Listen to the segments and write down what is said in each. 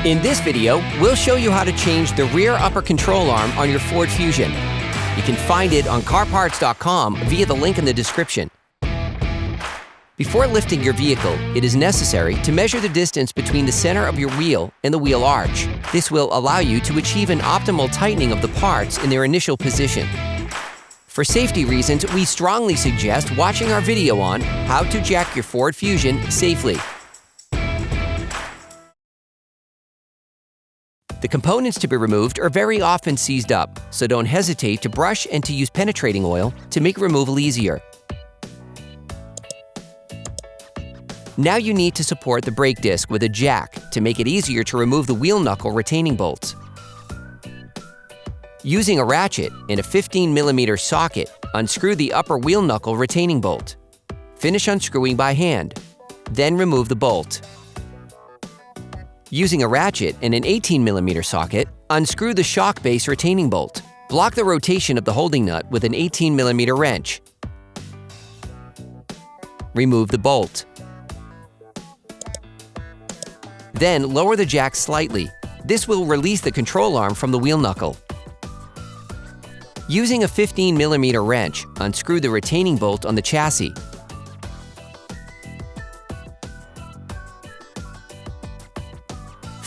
In this video, we'll show you how to change the rear upper control arm on your Ford Fusion. You can find it on CarParts.com via the link in the description. Before lifting your vehicle, it is necessary to measure the distance between the center of your wheel and the wheel arch. This will allow you to achieve an optimal tightening of the parts in their initial position. For safety reasons, we strongly suggest watching our video on how to jack your Ford Fusion safely. The components to be removed are very often seized up, so don't hesitate to brush and to use penetrating oil to make removal easier. Now you need to support the brake disc with a jack to make it easier to remove the wheel knuckle retaining bolts. Using a ratchet and a 15mm socket, unscrew the upper wheel knuckle retaining bolt. Finish unscrewing by hand, then remove the bolt. Using a ratchet and an 18mm socket, unscrew the shock base retaining bolt. Block the rotation of the holding nut with an 18mm wrench. Remove the bolt. Then lower the jack slightly. This will release the control arm from the wheel knuckle. Using a 15mm wrench, unscrew the retaining bolt on the chassis.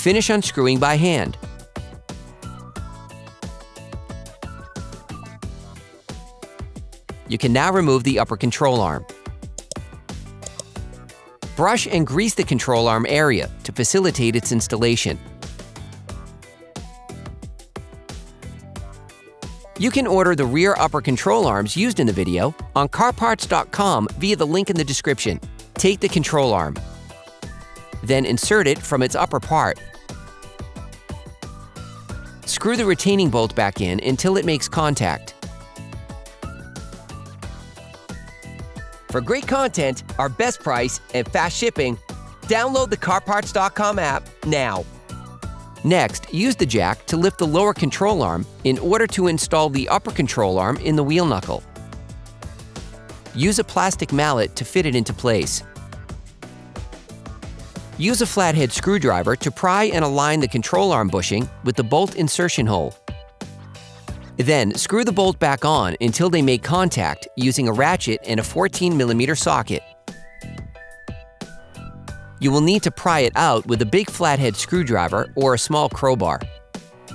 Finish unscrewing by hand. You can now remove the upper control arm. Brush and grease the control arm area to facilitate its installation. You can order the rear upper control arms used in the video on CarParts.com via the link in the description. Take the control arm. Then insert it from its upper part. Screw the retaining bolt back in until it makes contact. For great content, our best price, and fast shipping, download the CarParts.com app now. Next, use the jack to lift the lower control arm in order to install the upper control arm in the wheel knuckle. Use a plastic mallet to fit it into place. Use a flathead screwdriver to pry and align the control arm bushing with the bolt insertion hole. Then, screw the bolt back on until they make contact using a ratchet and a 14mm socket. You will need to pry it out with a big flathead screwdriver or a small crowbar.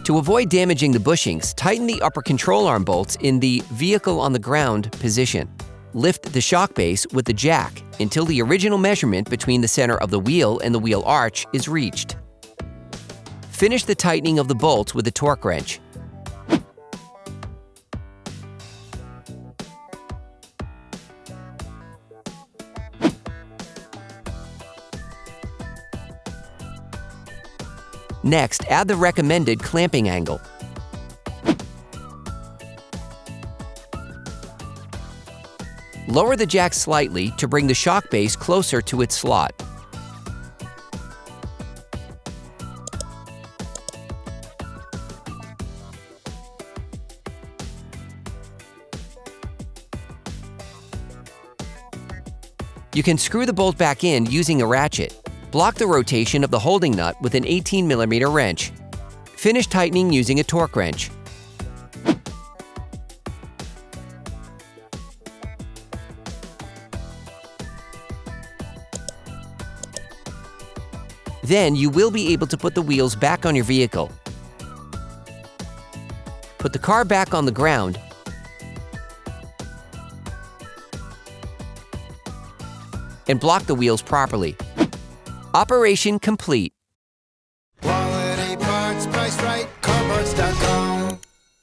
To avoid damaging the bushings, tighten the upper control arm bolts in the vehicle on the ground position. Lift the shock base with the jack until the original measurement between the center of the wheel and the wheel arch is reached. Finish the tightening of the bolts with a torque wrench. Next, add the recommended clamping angle. Lower the jack slightly to bring the shock base closer to its slot. You can screw the bolt back in using a ratchet. Block the rotation of the holding nut with an 18mm wrench. Finish tightening using a torque wrench. Then you will be able to put the wheels back on your vehicle. Put the car back on the ground and block the wheels properly. Operation complete.